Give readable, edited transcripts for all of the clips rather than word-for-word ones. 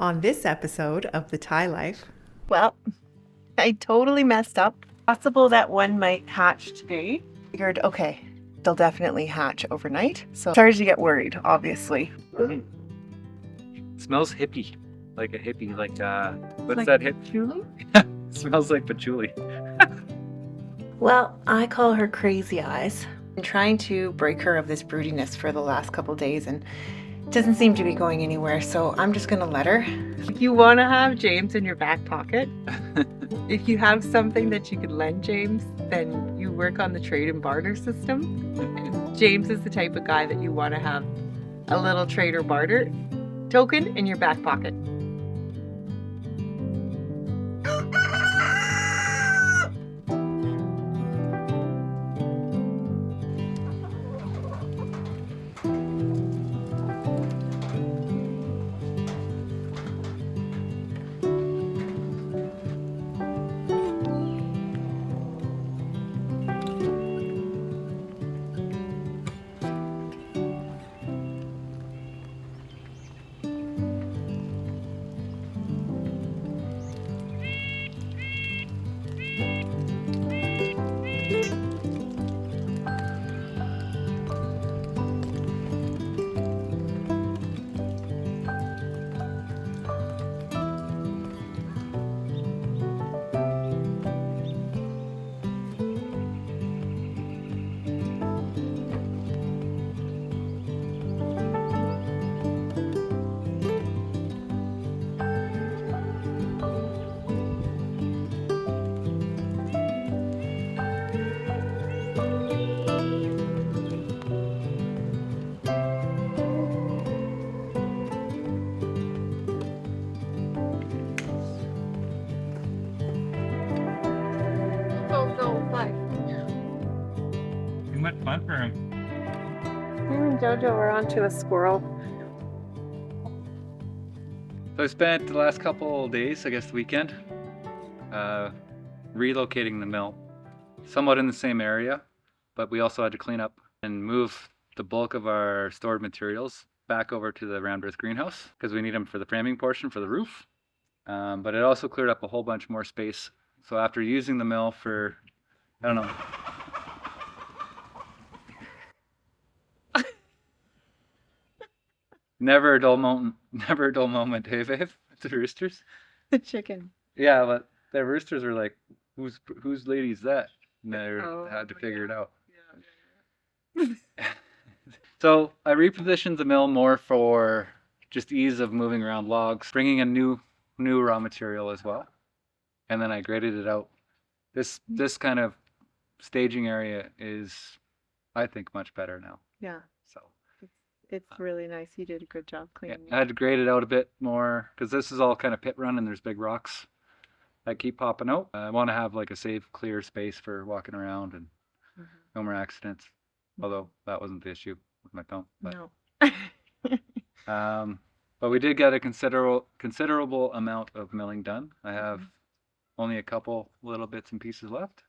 On this episode of The Thai Life. Well, I totally messed up. Possible that one might hatch today. Figured, okay, they'll definitely hatch overnight. So started to get worried, obviously. Smells hippie, like a hippie, what's Like that hip? Julie? Smells like patchouli. Well, I call her Crazy Eyes. I'm trying to break her of this broodiness for the last couple days and it doesn't seem to be going anywhere, so I'm just gonna let her. If you want to have James in your back pocket, if you have something that you could lend James, then you work on the trade and barter system. James is the type of guy that you want to have a little trade or barter token in your back pocket. Too much fun for him. You and Jojo were onto a squirrel. So I spent the last couple days, I guess the weekend, relocating the mill, somewhat in the same area, but we also had to clean up and move the bulk of our stored materials back over to the round earth greenhouse because we need them for the framing portion for the roof. But it also cleared up a whole bunch more space. So after using the mill for, I don't know, never a dull moment, hey babe? The roosters. The chicken. Yeah, but the roosters were like, whose lady's that? And they had to figure it out. Yeah. So I repositioned the mill more for just ease of moving around logs, bringing in new raw material as well, and then I graded it out. This kind of staging area is, I think, much better now. Yeah. So It's really nice. You did a good job yeah, cleaning I had to grade it out a bit more because this is all kind of pit run and there's big rocks that keep popping out. I want to have like a safe, clear space for walking around and no more accidents. Although that wasn't the issue with my thumb. But, No. but we did get a considerable amount of milling done. I have only a couple little bits and pieces left.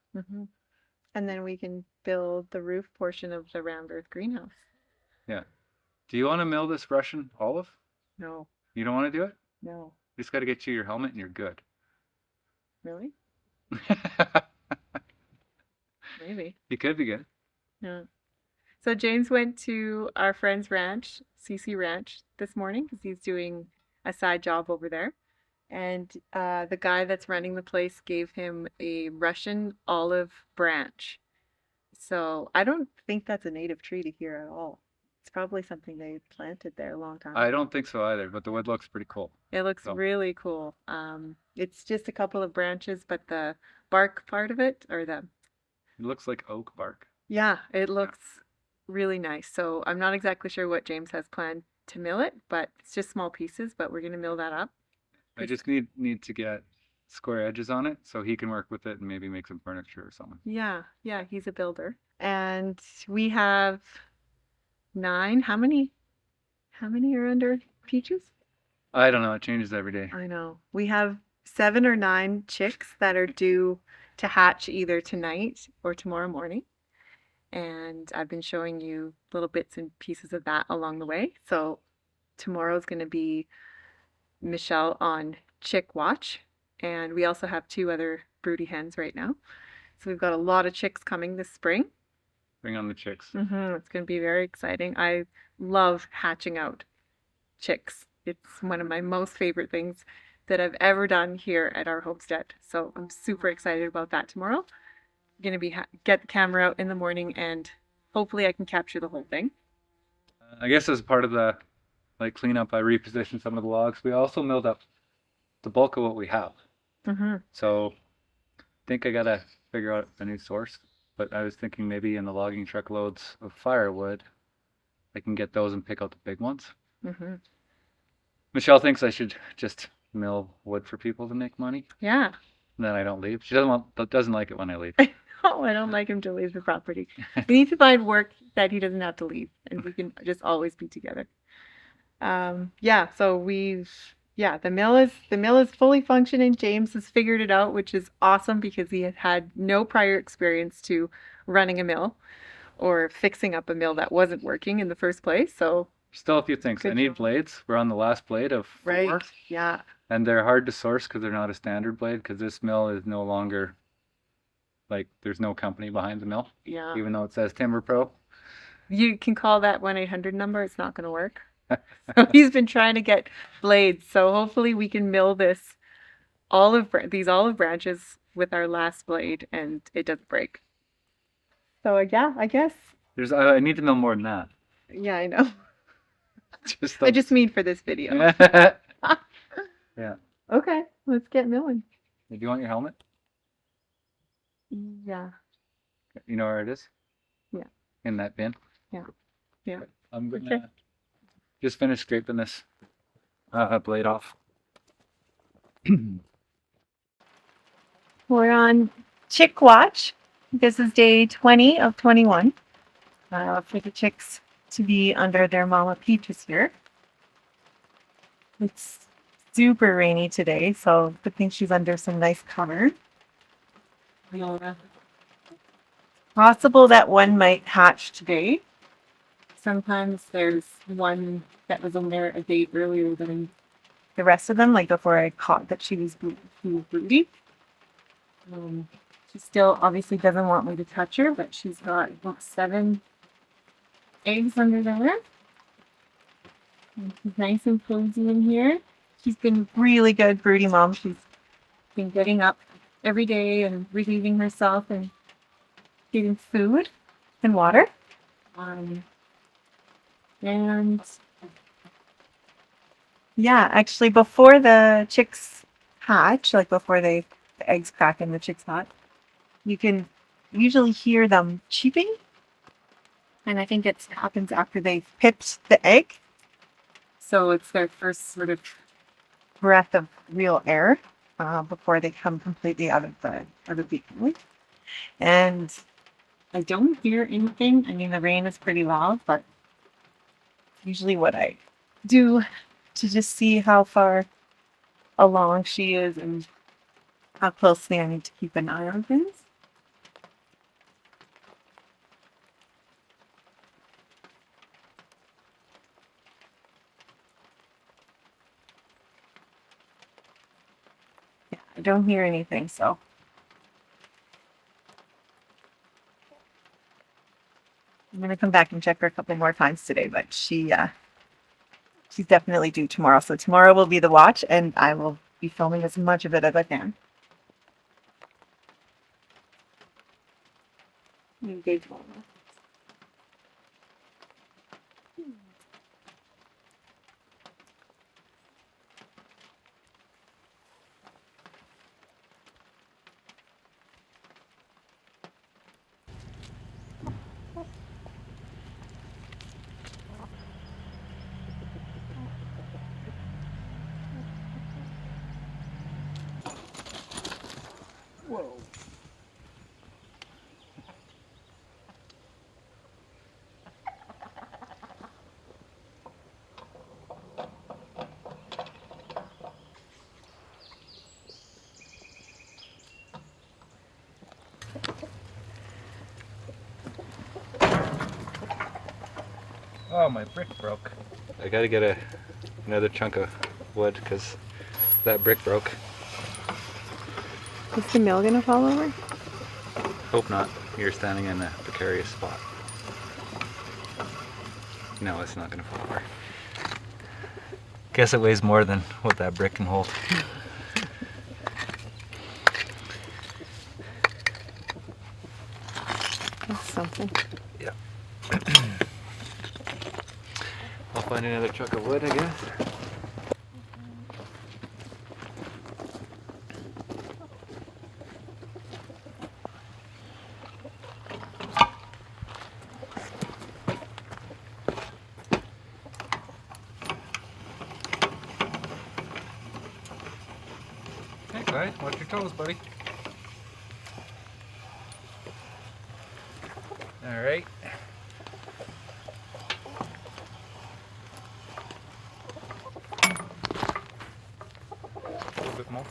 And then we can build the roof portion of the round earth greenhouse. Yeah. Do you want to mill this Russian olive? No. You don't want to do it? No. You just got to get you your helmet and you're good. Really? Maybe. You could be good. Yeah. So James went to our friend's ranch, CC Ranch, this morning because he's doing a side job over there. And the guy that's running the place gave him a Russian olive branch. So I don't think that's a native tree to here at all. It's probably something they planted there a long time I ago. don't think so either, but the wood looks pretty cool. It looks So. really cool. It's just a couple of branches, but the bark part of it, or the, It looks like oak bark. yeah, it looks really nice. So I'm not exactly sure what James has planned to mill it, but it's just small pieces, but we're gonna mill that up. I just need to get square edges on it so he can work with it and maybe make some furniture or something. Yeah, he's a builder. And we have 9. How many are under peaches? I don't know. It changes every day. I know. We have 7 or 9 chicks that are due to hatch either tonight or tomorrow morning. And I've been showing you little bits and pieces of that along the way. So tomorrow's going to be Michelle on chick watch, and we also have 2 other broody hens right now. So we've got a lot of chicks coming this spring. Bring on the chicks. It's going to be very exciting. I love hatching out chicks. It's one of my most favorite things that I've ever done here at our homestead. So I'm super excited about that tomorrow. I'm going to be get the camera out in the morning, and hopefully I can capture the whole thing. I guess as part of the cleanup, I repositioned some of the logs. We also milled up the bulk of what we have. So I think I gotta figure out a new source. But I was thinking maybe in the logging truckloads of firewood, I can get those and pick out the big ones. Michelle thinks I should just mill wood for people to make money. Yeah. And then I don't leave. She doesn't like it when I leave. Oh, I don't like him to leave the property. We need to find work that he doesn't have to leave, and we can just always be together. Yeah, so the mill is fully functioning. James has figured it out, which is awesome because he had had no prior experience to running a mill or fixing up a mill that wasn't working in the first place. So Still a few things. I Good need job. blades. We're on the last blade of 4. right, yeah, And they're hard to source because they're not a standard blade because this mill is no longer there's no company behind the mill, yeah. even though it says Timber Pro. You can call that 1-800 number. It's not going to work. So he's been trying to get blades. So hopefully we can mill these olive branches with our last blade and it doesn't break. So yeah, I guess. I need to know more than that. Yeah, I know. Just I just mean for this video. Yeah. Okay, let's get milling. Do you want your helmet? Yeah. You know where it is? Yeah. In that bin? Yeah. Yeah. I'm gonna just finish scraping this blade off. We're on chick watch. This is day 20 of 21 for the chicks to be under their mama peaches here. It's super rainy today, so good thing she's under some nice cover. Possible that one might hatch today. Sometimes there's one that was on there a day earlier than the rest of them, like before I caught that she was broody. She still obviously doesn't want me to touch her, but she's got about 7 eggs under there. And she's nice and cozy in here. She's been really good broody mom. She's been getting up every day and relieving herself and getting food and water. And yeah, actually before the chicks hatch, like before the eggs crack and the chicks hatch, you can usually hear them cheeping. And I think it happens after they've pipped the egg. So it's their first sort of breath of real air before they come completely out of the beacon. And I don't hear anything. I mean, the rain is pretty loud, but usually what I do to just see how far along she is and how closely I need to keep an eye on things. Yeah, I don't hear anything, so. I'm going to come back and check her a couple more times today, but she's definitely due tomorrow. So tomorrow will be the watch, and I will be filming as much of it as I can. Engage one. Whoa. Oh, my brick broke. I gotta get another chunk of wood because that brick broke. Is the mill gonna fall over? Hope not. You're standing in a precarious spot. No, it's not gonna fall over. Guess it weighs more than what that brick can hold. That's something. Yeah. I'll find another truck of wood, I guess. Hey, Clyde, watch your toes, buddy. All right. A little bit more.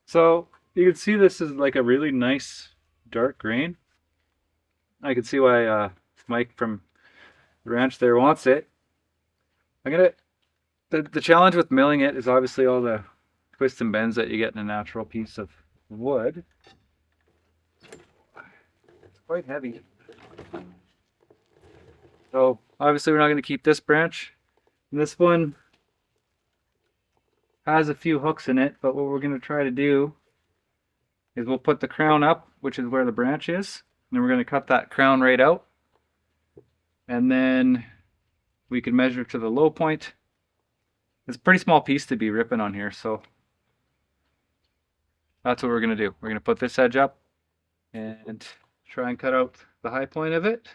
So you can see this is like a really nice dark grain. I can see why Mike from the ranch there wants it. The challenge with milling it is obviously all the twists and bends that you get in a natural piece of wood. It's quite heavy. So obviously we're not going to keep this branch. And this one has a few hooks in it, but what we're going to try to do is we'll put the crown up, which is where the branch is, and then we're going to cut that crown right out, and then we can measure to the low point. It's a pretty small piece to be ripping on here, so that's what we're going to do. We're going to put this edge up and try and cut out the high point of it.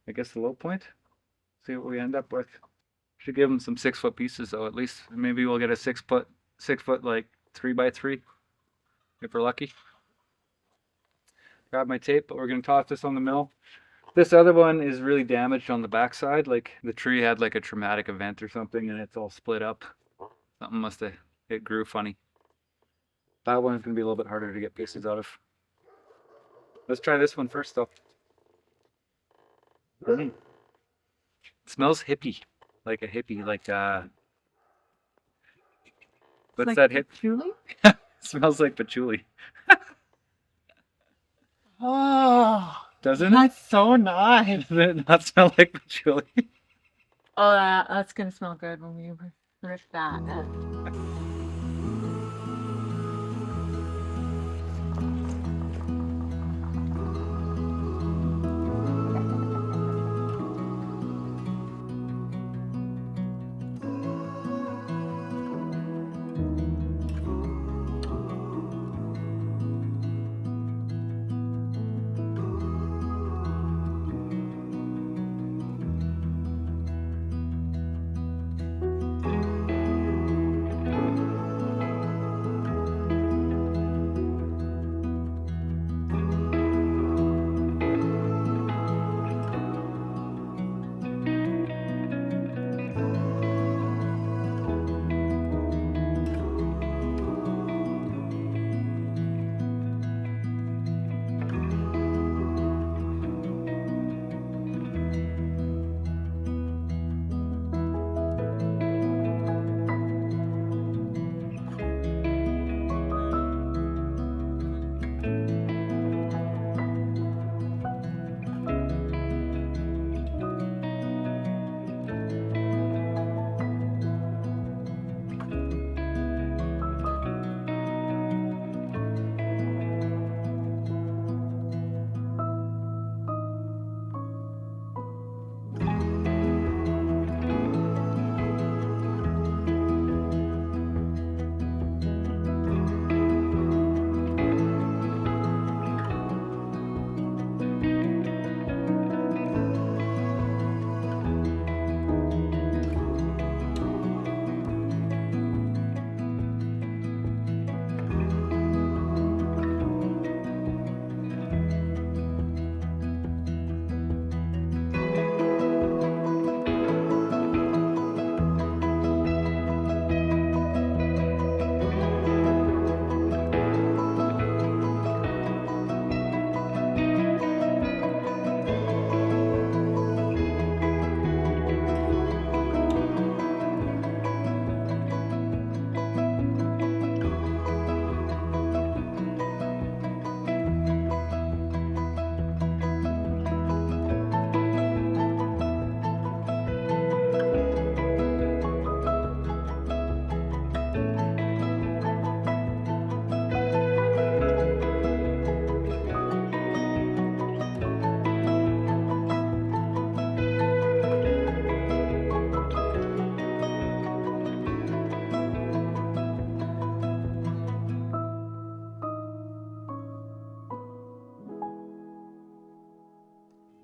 I guess the low point. See what we end up with. Should give them some 6-foot pieces though, at least. Maybe we'll get a 6 foot like 3x3 if we're lucky. Grab my tape, but we're gonna toss this on the mill. This other one is really damaged on the backside. Like the tree had like a traumatic event or something and it's all split up. Something must have, it grew funny. That one's gonna be a little bit harder to get pieces out of. Let's try this one first though. It smells hippie. Like a hippie, like what's Like that hip? patchouli? Smells like patchouli. Oh, Doesn't it? that's so nice. Does it not smell like patchouli? Oh, that's gonna smell good when we rip that.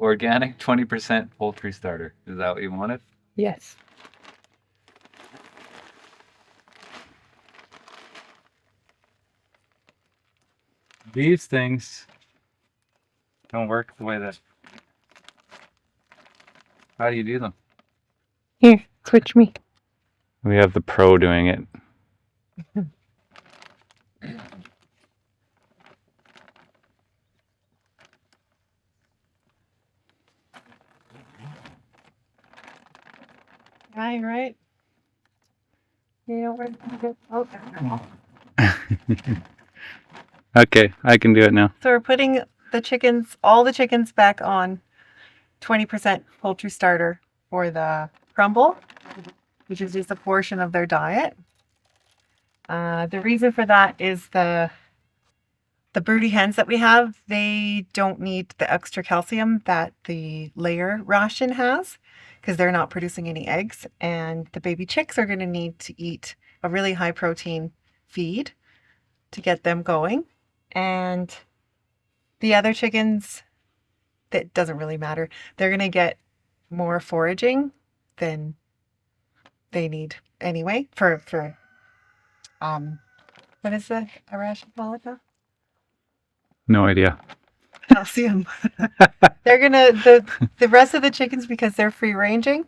organic 20% poultry starter. Is that what you wanted? Yes. These things don't work the way that. How do you do them? Here, switch me. We have the pro doing it. Right. You know where to go. Oh. Okay, I can do it now. So we're putting the chickens, all the chickens back on 20% poultry starter for the crumble, which is just a portion of their diet. The reason for that is the broody hens that we have, they don't need the extra calcium that the layer ration has because they're not producing any eggs. And the baby chicks are going to need to eat a really high protein feed to get them going. And the other chickens, that doesn't really matter. They're going to get more foraging than they need anyway for what is the ration called? No idea. Calcium. They're gonna the rest of the chickens, because they're free ranging,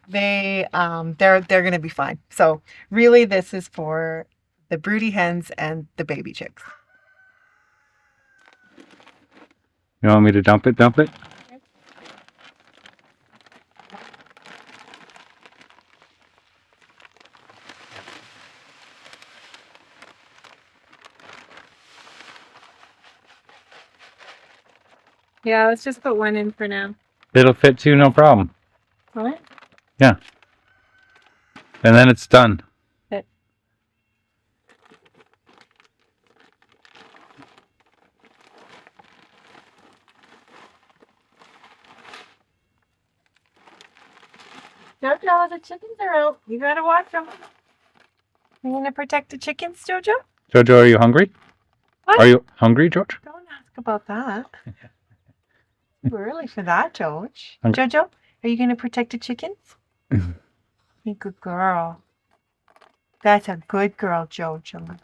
they're gonna be fine. So really this is for the broody hens and the baby chicks. You want me to dump it? Dump it? Yeah, let's just put one in for now. It'll fit too, no problem. What? Yeah. And then it's done. Jojo, the chickens are out. You gotta watch them. You gonna protect the chickens, Jojo? Jojo, are you hungry? What? Are you hungry, George? Don't ask about that. Too early for that, George. Hungry. Jojo, are you gonna protect the chickens? Be a good girl. That's a good girl, Jojo.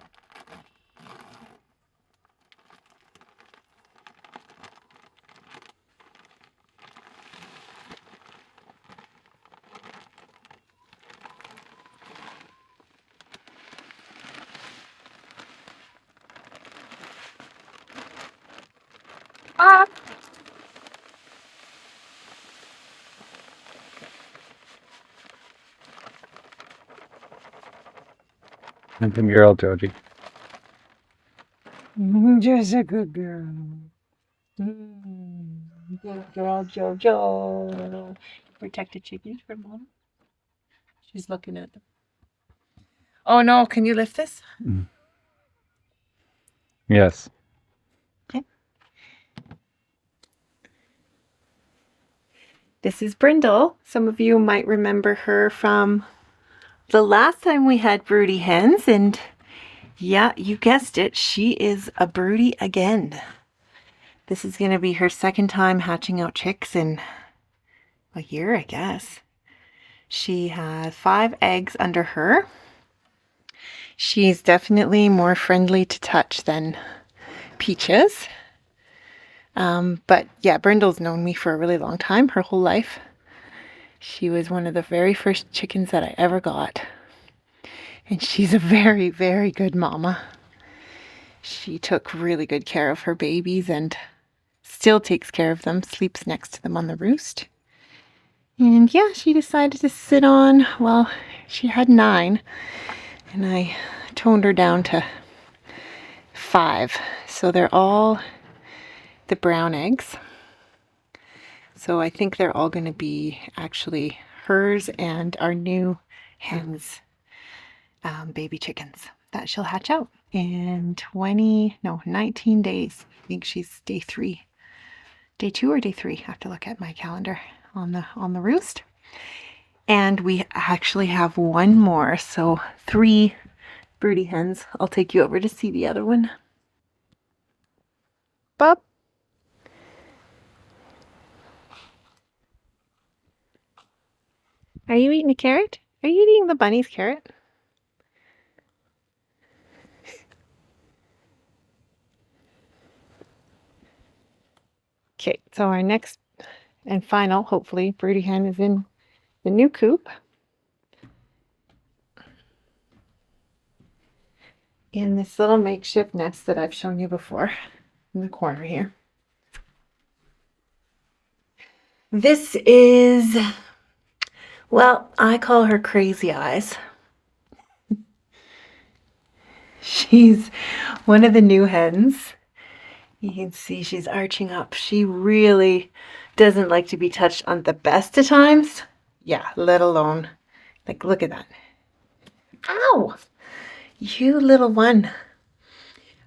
Ah! Good girl, Joji. Just a good girl. Good girl, Jojo. Protect the chickens for mom. She's looking at them. Oh no, can you lift this? Yes. Okay. This is Brindle. Some of you might remember her from the last time we had broody hens, and yeah, you guessed it, she is a broody again. This is going to be her second time hatching out chicks in a year, I guess. She has 5 eggs under her. She's definitely more friendly to touch than Peaches. But yeah, Brindle's known me for a really long time, her whole life. She was one of the very first chickens that I ever got. And she's a very, very good mama. She took really good care of her babies and still takes care of them, sleeps next to them on the roost. And yeah, she decided to sit on, well, she had 9, and I toned her down to 5. So they're all the brown eggs. So I think they're all going to be actually hers and our new hens, baby chickens that she'll hatch out in 19 days. I think she's day 3. Day 2 or day 3. I have to look at my calendar on the roost. And we actually have one more, so 3 broody hens. I'll take you over to see the other one. Bub. Are you eating a carrot? Are you eating the bunny's carrot? Okay, so our next and final, hopefully, broody hen is in the new coop. In this little makeshift nest that I've shown you before in the corner here. This is, well, I call her Crazy Eyes. She's one of the new hens. You can see she's arching up. She really doesn't like to be touched on the best of times. Yeah, let alone, like, look at that. Ow! You little one.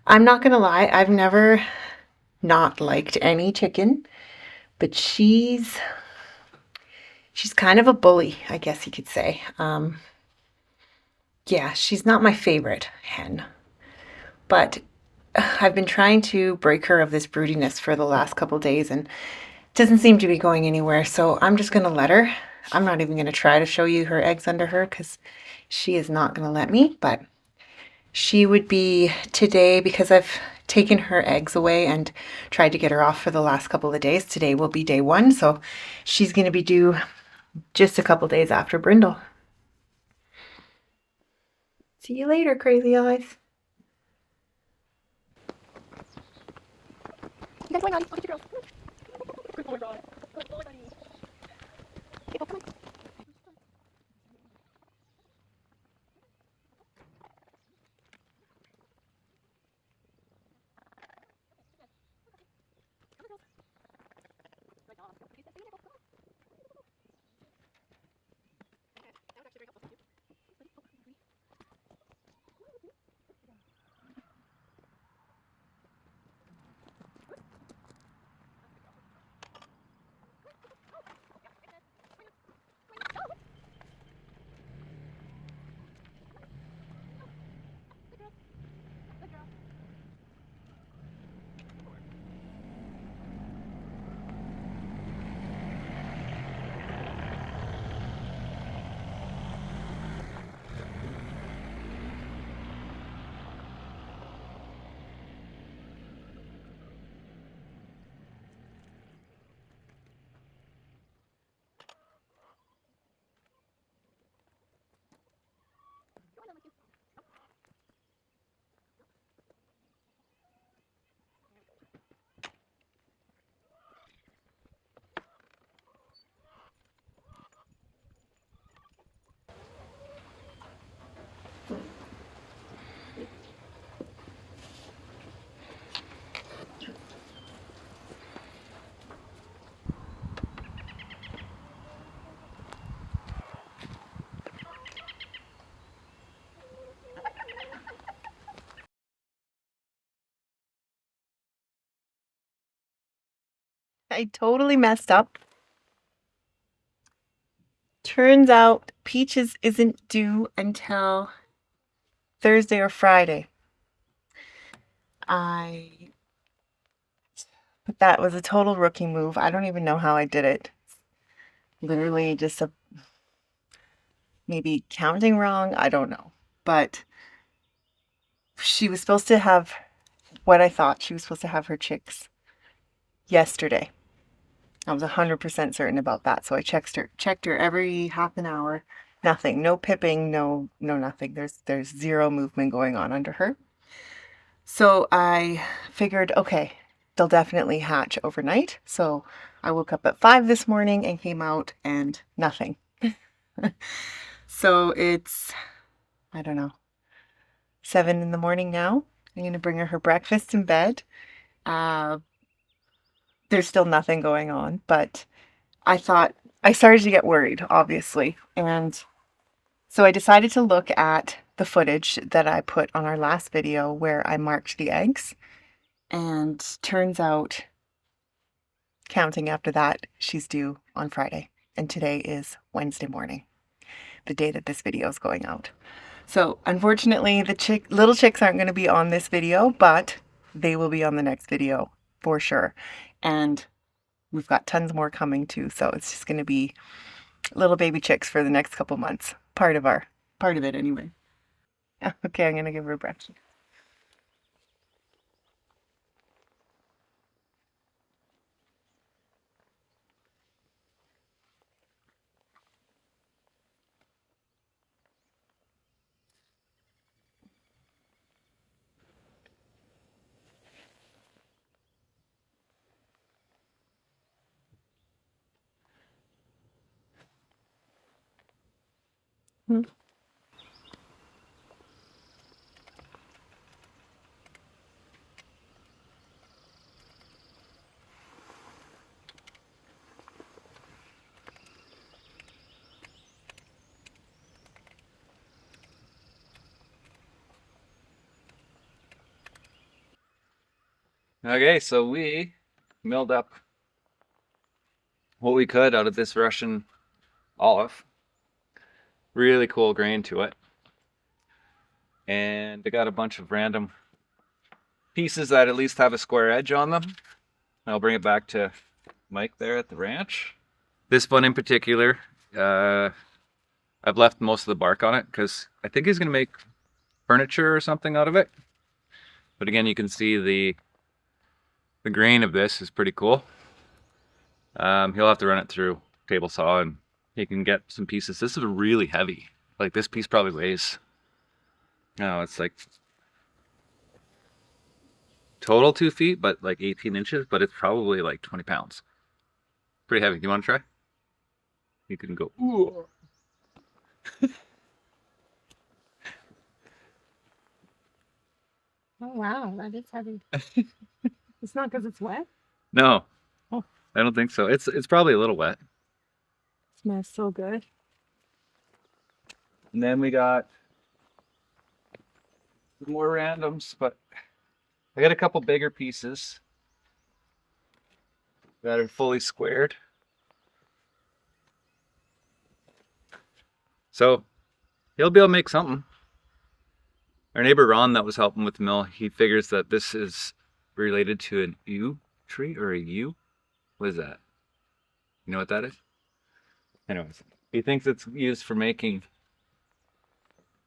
I'm not gonna lie, I've never not liked any chicken, but she's kind of a bully, I guess you could say. Yeah, she's not my favorite hen, but I've been trying to break her of this broodiness for the last couple days and it doesn't seem to be going anywhere, so I'm just gonna let her. I'm not even gonna try to show you her eggs under her because she is not gonna let me, but she would be today, because I've taken her eggs away and tried to get her off for the last couple of days. Today will be day 1, so she's gonna be due just a couple days after Brindle. See you later, Crazy Eyes. You guys going on? I'll get you girls. Oh my god. Okay, come on. I totally messed up. Turns out Peaches isn't due until Thursday or Friday. But that was a total rookie move. I don't even know how I did it. Literally just maybe counting wrong. I don't know. But she was supposed to have what I thought. She was supposed to have her chicks yesterday. I was 100% certain about that. So I checked her every half an hour. Nothing. No pipping, no nothing. There's zero movement going on under her. So I figured, okay, they'll definitely hatch overnight. So I woke up at 5 this morning and came out and nothing. So it's, I don't know, 7 in the morning now. I'm going to bring her breakfast in bed. There's still nothing going on, but I started to get worried, obviously. And so I decided to look at the footage that I put on our last video where I marked the eggs. And turns out, counting after that, she's due on Friday. And today is Wednesday morning, the day that this video is going out. So unfortunately, the little chicks aren't going to be on this video, but they will be on the next video for sure. And we've got tons more coming too. So it's just going to be little baby chicks for the next couple months. Part of it anyway. Okay, I'm gonna give her a brush. Okay, so we milled up what we could out of this Russian olive. Really cool grain to it. And I got a bunch of random pieces that at least have a square edge on them. I'll bring it back to Mike there at the ranch. This one in particular, I've left most of the bark on it because I think he's going to make furniture or something out of it. But again, you can see the grain of this is pretty cool. He'll have to run it through table saw and he can get some pieces. This is really heavy. Like this piece probably weighs, no, it's like total 2 feet, but like 18 inches, but it's probably like 20 pounds. Pretty heavy. Do you want to try? You can go, ooh. Oh wow, that is heavy. It's not because it's wet? No, Oh. I don't think so. It's probably a little wet. It smells so good. And then we got some more randoms, but I got a couple bigger pieces that are fully squared. So he'll be able to make something. Our neighbor Ron that was helping with the mill, he figures that this is related to an yew tree or a yew. What is that? You know what that is? Anyways, he thinks it's used for making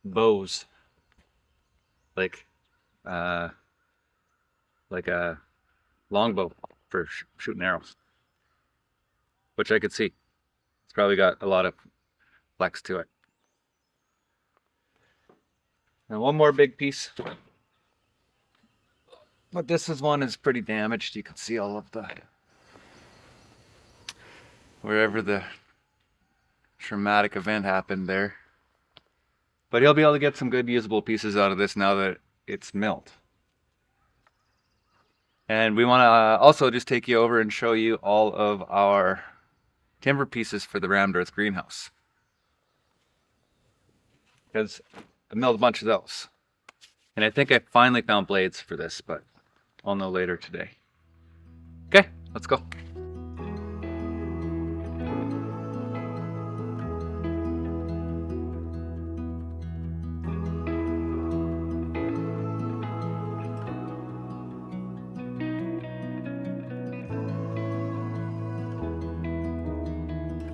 bows. Like a longbow for shooting arrows. Which I could see. It's probably got a lot of flex to it. And one more big piece. But this one is pretty damaged. You can see all of the wherever the traumatic event happened there. But he'll be able to get some good usable pieces out of this now that it's milled. And we want to also just take you over and show you all of our timber pieces for the rammed earth greenhouse. Because I milled a bunch of those. And I think I finally found blades for this, but I'll know later today. Okay, let's go.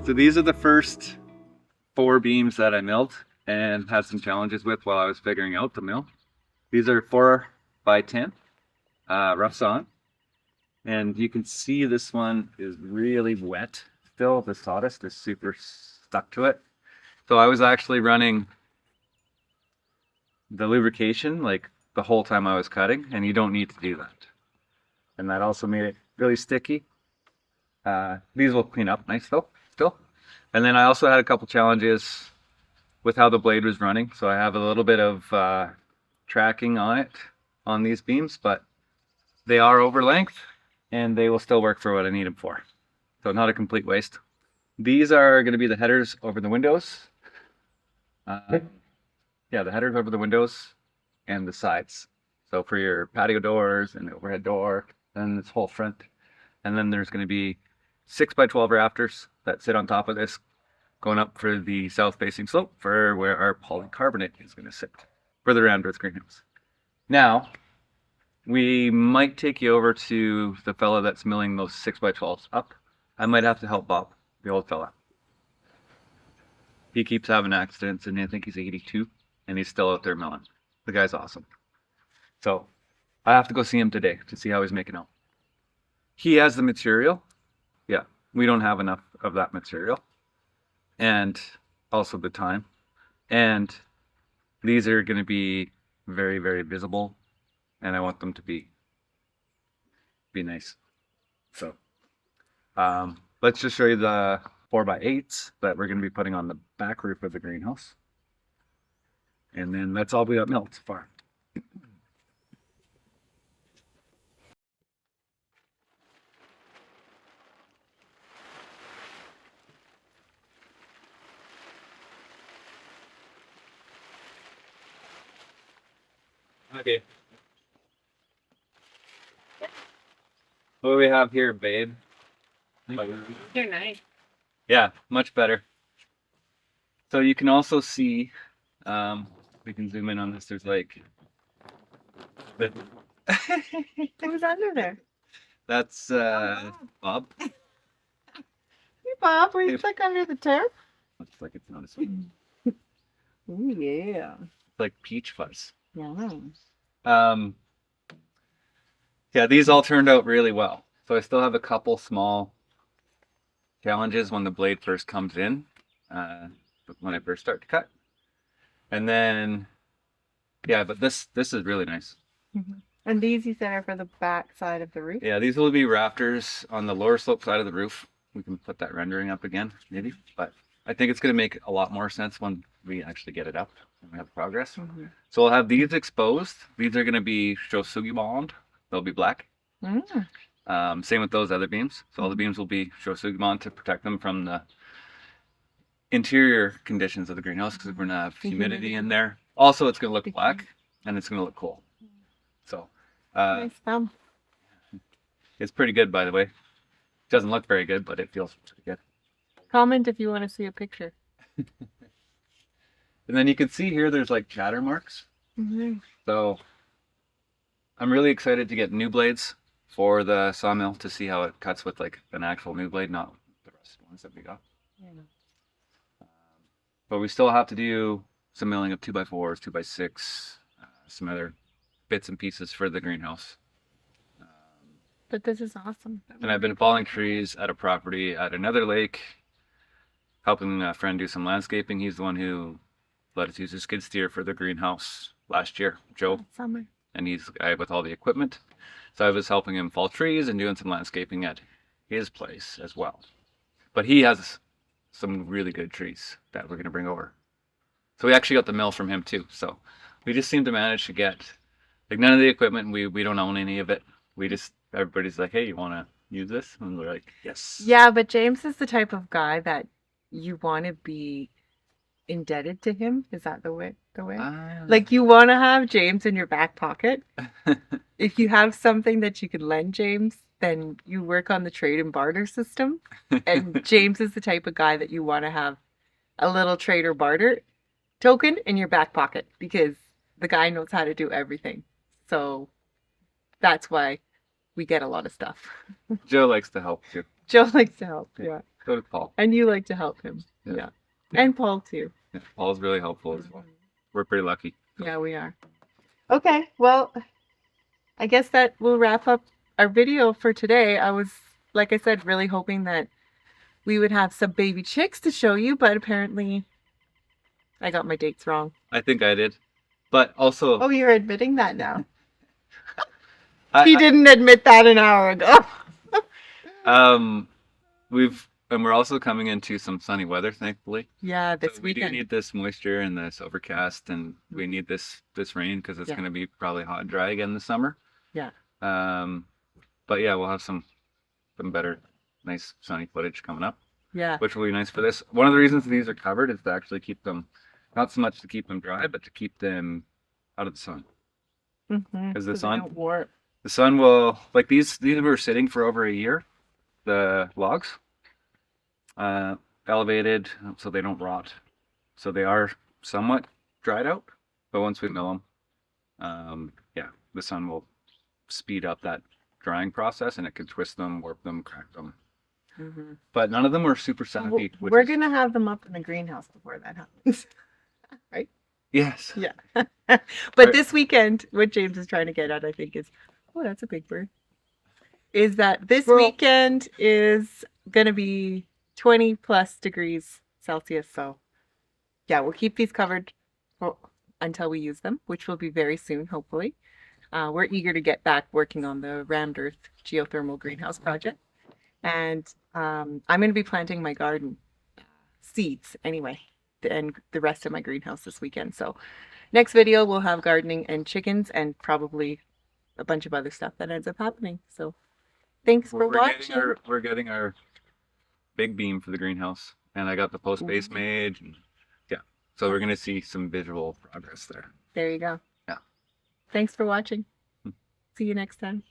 So these are the first 4 beams that I milled and had some challenges with while I was figuring out the mill. These are 4 by 10 rough sawn, and you can see this one is really wet still. The sawdust is super stuck to it. So I was actually running the lubrication like the whole time I was cutting, and you don't need to do that. And that also made it really sticky. These will clean up nice though, still. And then I also had a couple challenges with how the blade was running. So I have a little bit of tracking on it on these beams, but they are over length and they will still work for what I need them for. So not a complete waste. These are going to be the headers over the windows. Yeah, the headers over the windows and the sides. So for your patio doors and the overhead door, and this whole front. And then there's going to be 6 by 12 rafters that sit on top of this, going up for the south facing slope for where our polycarbonate is going to sit for the rammed earth greenhouse. Now, we might take you over to the fella that's milling those 6 by 12s up. I might have to help Bob, the old fella. He keeps having accidents, and I think he's 82, and he's still out there milling. The guy's awesome. So I have to go see him today to see how he's making out. He has the material. Yeah, we don't have enough of that material, and also the time. And these are going to be very, very visible, and I want them to be nice. So let's just show you the 4x8s that we're going to be putting on the back roof of the greenhouse. And then that's all we got milled so far. Okay. What do we have here, babe? They're nice. Yeah, much better. So you can also see, we can zoom in on this. There's like, Who's under there? that's Bob. Hey, Bob, were you like under the tarp? Looks like it's not a sweet. Oh, yeah. It's like peach fuzz. Yeah. Yeah, these all turned out really well. So I still have a couple small challenges when the blade first comes in, when I first start to cut. And then, yeah, but this is really nice. Mm-hmm. And these you said are for the back side of the roof? Yeah, these will be rafters on the lower slope side of the roof. We can put that rendering up again, maybe. But I think it's going to make a lot more sense when we actually get it up and we have progress. Mm-hmm. So we'll have these exposed. These are going to be shosugi bond. They'll be black. Mm. Same with those other beams. So all the beams will be shosugi bond to protect them from the interior conditions of the greenhouse, because we're going to have humidity in there. Also, it's going to look black and it's going to look cool. So Nice thumb. it's pretty good, by the way. Doesn't look very good, but it feels pretty good. Comment if you want to see a picture. And then you can see here there's like chatter marks. Mm-hmm. So I'm really excited to get new blades for the sawmill to see how it cuts with like an actual new blade, not the rusted ones that we got. Yeah. But we still have to do some milling of 2x4s, 2x6, some other bits and pieces for the greenhouse. But this is awesome. And I've been falling trees at a property at another lake, helping a friend do some landscaping. He's the one who let us use a skid steer for the greenhouse last year, Joe. Summer. And he's the guy with all the equipment. So I was helping him fall trees and doing some landscaping at his place as well. But he has some really good trees that we're going to bring over. So we actually got the mill from him too. So we just seem to manage to get, like, none of the equipment, we don't own any of it. We just, everybody's like, hey, you want to use this? And we're like, yes. Yeah, but James is the type of guy that you want to be indebted to him. Is that the way? Like, you want to have James in your back pocket. If you have something that you could lend James, then you work on the trade and barter system. And James is the type of guy that you want to have a little trade or barter token in your back pocket, because the guy knows how to do everything. So that's why we get a lot of stuff. Joe likes to help too. Joe likes to help, yeah. So does Paul. And you like to help him, yeah. And Paul too. Yeah, Paul's really helpful as well. We're pretty lucky. Yeah, we are. Okay, well, I guess that will wrap up our video for today. I was, like I said, really hoping that we would have some baby chicks to show you, but apparently I got my dates wrong. I think I did. But also... Oh, you're admitting that now. He didn't admit that an hour ago. We're also coming into some sunny weather, thankfully. Yeah, this so we weekend. do need this moisture and this overcast, and we need this rain, because it's going to be probably hot and dry again this summer. Yeah. But yeah, we'll have some better, nice sunny footage coming up. Yeah. Which will be nice for this. One of the reasons these are covered is to actually keep them, not so much to keep them dry, but to keep them out of the sun. Because the sun, the sun will, like these were sitting for over a year, the logs. Elevated so they don't rot. So they are somewhat dried out, but once we mill them, yeah, the sun will speed up that drying process, and it can twist them, warp them, crack them. but none of them were super sappy. which We're is- gonna have them up in the greenhouse before that happens. Right? Yes. Yeah. But this weekend, what James is trying to get at, I think, is, oh, that's a big bird, is that this weekend is going to be 20 plus degrees Celsius. So, yeah, we'll keep these covered until we use them, which will be very soon, hopefully. We're eager to get back working on the Rammed Earth geothermal greenhouse project. And I'm going to be planting my garden seeds anyway, and the rest of my greenhouse this weekend. So next video, we'll have gardening and chickens and probably a bunch of other stuff that ends up happening. So thanks for watching. We're getting our big beam for the greenhouse, and I got the post base made. And yeah, so we're gonna see some visual progress there. There you go. Yeah. Thanks for watching. See you next time.